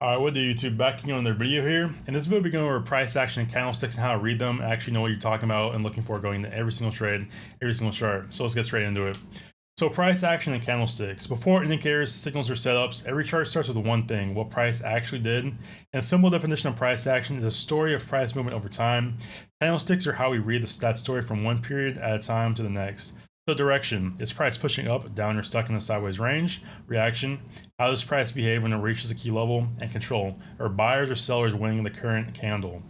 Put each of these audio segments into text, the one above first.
Alright, what do YouTube? Back again on their video here. In this video, we're going over price action and candlesticks and how to read them, actually know what you're talking about and looking for going into every single trade, every single chart. So let's get straight into it. So price action and candlesticks. Before indicators, signals, or setups, every chart starts with one thing, what price actually did. And a simple definition of price action is a story of price movement over time. Candlesticks are how we read that story from one period at a time to the next. So direction, is price pushing up, down, or stuck in a sideways range? Reaction, how does price behave when it reaches a key level? And control, are buyers or sellers winning the current candle?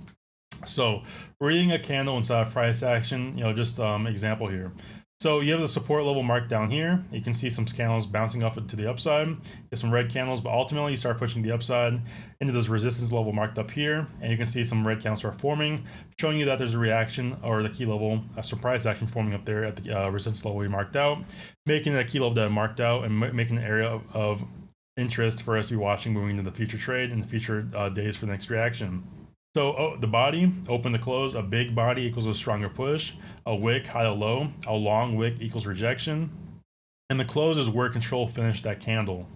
So reading a candle inside of price action, just example here. So you have the support level marked down here. You can see some candles bouncing off to the upside. You have some red candles, but ultimately you start pushing the upside into this resistance level marked up here. And you can see some red candles start forming, showing you that there's a reaction or the key level, a surprise action forming up there at the resistance level we marked out, making that key level that I marked out and making an area of interest for us to be watching moving into the future trade and the future days for the next reaction. So the body, open to close, a big body equals a stronger push, a wick, high to low, a long wick equals rejection, and the close is where control finished that candle.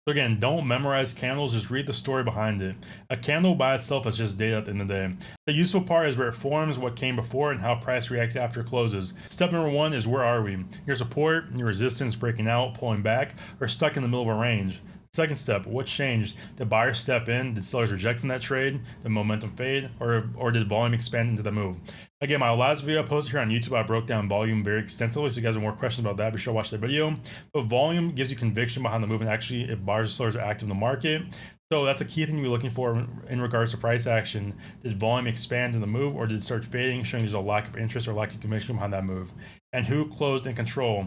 So again, don't memorize candles, just read the story behind it. A candle by itself is just data at the end of the day. The useful part is where it forms, what came before, and how price reacts after it closes. Step number one is where are we? Your support, your resistance breaking out, pulling back, or stuck in the middle of a range. Second step, what changed? Did buyers step in? Did sellers reject from that trade? Did momentum fade? Or did volume expand into the move? Again, my last video I posted here on YouTube, I broke down volume very extensively. So if you guys have more questions about that, be sure to watch that video. But volume gives you conviction behind the move and actually if buyers or sellers are active in the market. So that's a key thing to be looking for in regards to price action. Did volume expand in the move or did it start fading, showing there's a lack of interest or lack of conviction behind that move? And who closed in control?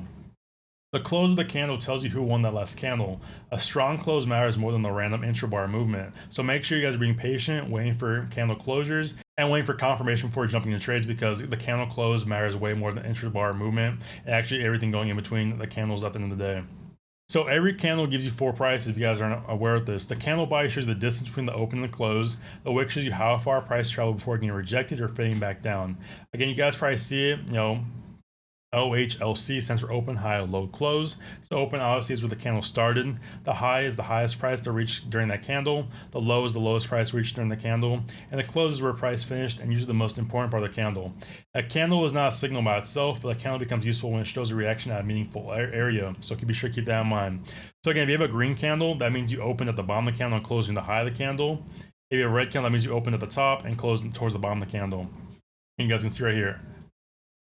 The close of the candle tells you who won that last candle. A strong close matters more than the random intrabar movement. So make sure you guys are being patient, waiting for candle closures, and waiting for confirmation before jumping into trades because the candle close matters way more than intrabar movement and actually everything going in between the candles at the end of the day. So every candle gives you four prices if you guys aren't aware of this. The candle body shows the distance between the open and the close. The wick shows you how far price traveled before getting rejected or fading back down. Again, you guys probably see it, OHLC stands for open, high, low, close. So open obviously is where the candle started. The high is the highest price to reach during that candle. The low is the lowest price reached during the candle. And the close is where price finished and usually the most important part of the candle. A candle is not a signal by itself, but a candle becomes useful when it shows a reaction at a meaningful area. So be sure to keep that in mind. So again, if you have a green candle, that means you open at the bottom of the candle and closing the high of the candle. If you have a red candle, that means you open at the top and close towards the bottom of the candle. And you guys can see right here.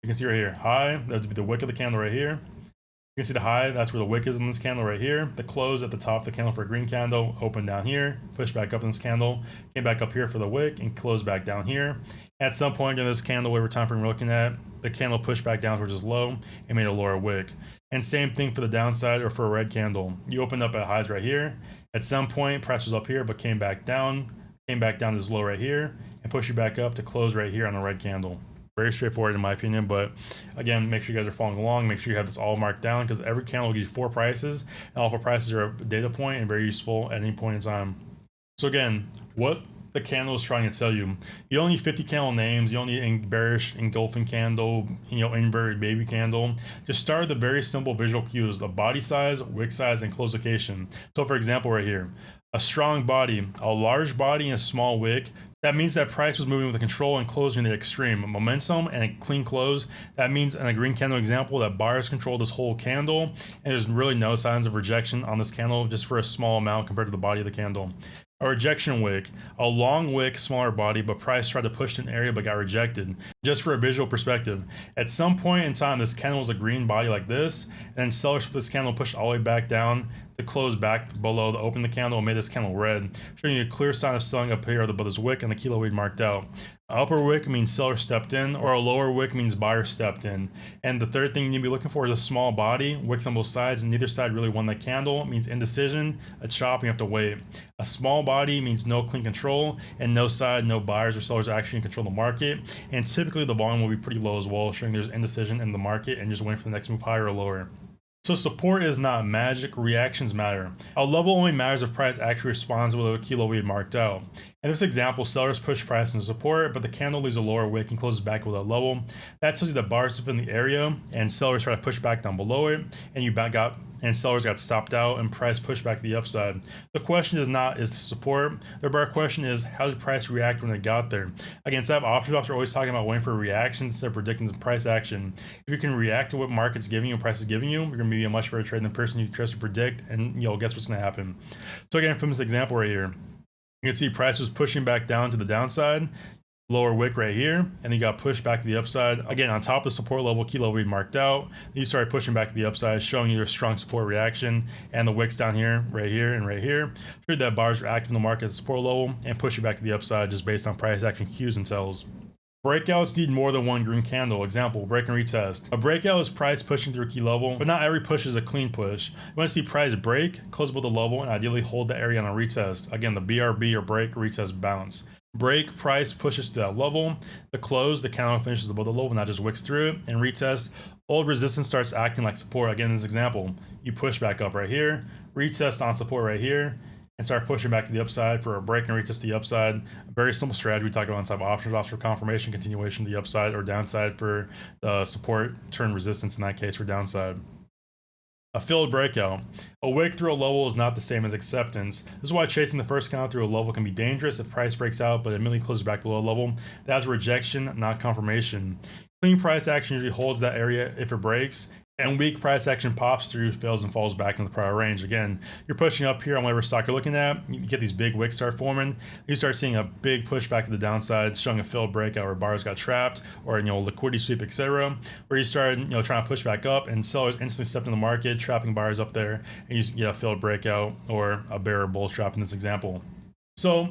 You can see right here, high, that would be the wick of the candle right here. You can see the high, that's where the wick is in this candle right here. The close at the top of the candle for a green candle, open down here, push back up in this candle, came back up here for the wick, and close back down here. At some point in this candle, whatever time frame we're looking at, the candle pushed back down towards this low and made a lower wick. And same thing for the downside or for a red candle. You opened up at highs right here. At some point, price was up here, but came back down to this low right here, and pushed you back up to close right here on a red candle. Very straightforward in my opinion, but again, make sure you guys are following along. Make sure you have this all marked down because every candle will give you four prices, and all four prices are a data point and very useful at any point in time. So again, what the candle is trying to tell you, you don't need 50 candle names, you don't need bearish, engulfing candle, inverted baby candle. Just start with the very simple visual cues, the body size, wick size, and close location. So for example right here, a strong body, a large body, and a small wick. That means that price was moving with a control and closing the extreme. Momentum and a clean close. That means in a green candle example that buyers control this whole candle and there's really no signs of rejection on this candle just for a small amount compared to the body of the candle. A rejection wick, a long wick, smaller body, but price tried to push an area but got rejected. Just for a visual perspective, at some point in time, this candle was a green body like this, and then sellers put this candle pushed all the way back down to close back below the open the candle and made this candle red, showing you a clear sign of selling up here above this wick and the kilo we'd marked out. An upper wick means seller stepped in, or a lower wick means buyer stepped in. And the third thing you need to be looking for is a small body, wicks on both sides, and neither side really won that candle. It means indecision, a chop, and you have to wait. A small body means no clean control, and no side, no buyers or sellers are actually in control of the market. And typically the volume will be pretty low as well, showing there's indecision in the market and just waiting for the next move higher or lower. So support is not magic, reactions matter. A level only matters if price actually responds with a kilo we had marked out. In this example, sellers push price into support, but the candle leaves a lower wick and closes back below that level. That tells you that buyers within the area and sellers try to push back down below it, and sellers got stopped out and price pushed back to the upside. The question is not is the support. The better question is how did price react when it got there. Again, instead of option swaps, are always talking about waiting for a reaction instead of predicting the price action. If you can react to what market's giving you and price is giving you, you're gonna be a much better trader than the person you trust to predict. And guess what's gonna happen. So again, from this example right here, you can see price was pushing back down to the downside, lower wick right here, and you got pushed back to the upside. Again, on top of the support level, key level we marked out, you started pushing back to the upside, showing you a strong support reaction, and the wicks down here, right here, and right here. Showed that buyers are active in the market at the support level and push you back to the upside just based on price action cues and tells. Breakouts need more than one green candle. Example, break and retest. A breakout is price pushing through a key level, but not every push is a clean push. You want to see price break, close above the level, and ideally hold the area on a retest. Again, the BRB or break, retest, bounce. Break, price pushes to that level. The close, the candle finishes above the level, not just wicks through it. And retest, old resistance starts acting like support. Again, in this example, you push back up right here, retest on support right here, and start pushing back to the upside for a break and retest to the upside. A very simple strategy we talk about inside options for confirmation, continuation to the upside, or downside for the support, turn resistance in that case for downside. A filled breakout. A wick through a level is not the same as acceptance. This is why chasing the first candle through a level can be dangerous if price breaks out but immediately closes back below a level. That's rejection, not confirmation. Clean price action usually holds that area if it breaks, and weak price action pops through, fails, and falls back in the prior range. Again, you're pushing up here on whatever stock you're looking at, you get these big wicks start forming, you start seeing a big push back to the downside, showing a failed breakout where buyers got trapped, or liquidity sweep, etc. Where you start trying to push back up, and sellers instantly stepped in the market, trapping buyers up there, and you get a failed breakout or a bear or bull trap in this example. So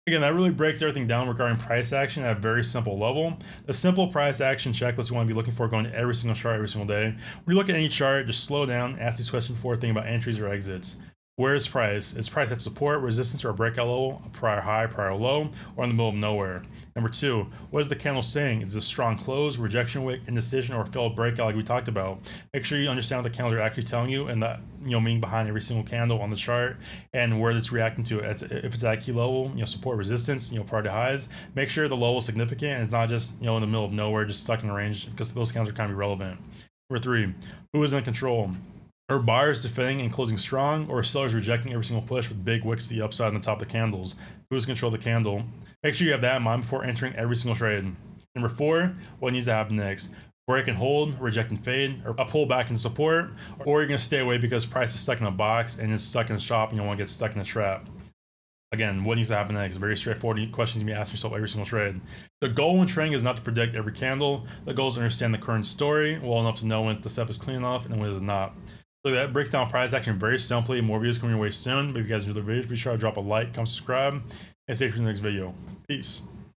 again, that really breaks everything down regarding price action at a very simple level. The simple price action checklist you want to be looking for going to every single chart every single day. When you look at any chart, just slow down, ask these questions before thinking about entries or exits. Where is price? Is price at support, resistance, or a breakout level, a prior high, prior low, or in the middle of nowhere? Number two, what is the candle saying? Is it a strong close, rejection wick, indecision, or failed breakout like we talked about? Make sure you understand what the candles are actually telling you and the meaning behind every single candle on the chart and where it's reacting to it. If it's at key level, support, resistance, prior to highs, make sure the level is significant and it's not just in the middle of nowhere, just stuck in a range, because those candles are kind of irrelevant. Number three, who is in control? Are buyers defending and closing strong, or are sellers rejecting every single push with big wicks to the upside on the top of the candles? Who's in control of the candle? Make sure you have that in mind before entering every single trade. Number four, what needs to happen next? Break and hold, reject and fade, or a pullback and support, or you're going to stay away because price is stuck in a box and it's stuck in a shop and you don't want to get stuck in a trap. Again, what needs to happen next? Very straightforward questions you may ask yourself every single trade. The goal when trading is not to predict every candle. The goal is to understand the current story well enough to know when the setup is clean enough and when it is not. So that breaks down price action very simply. More videos coming your way soon. But if you guys enjoyed the video, be sure to drop a like, comment, subscribe, and stay tuned for the next video. Peace.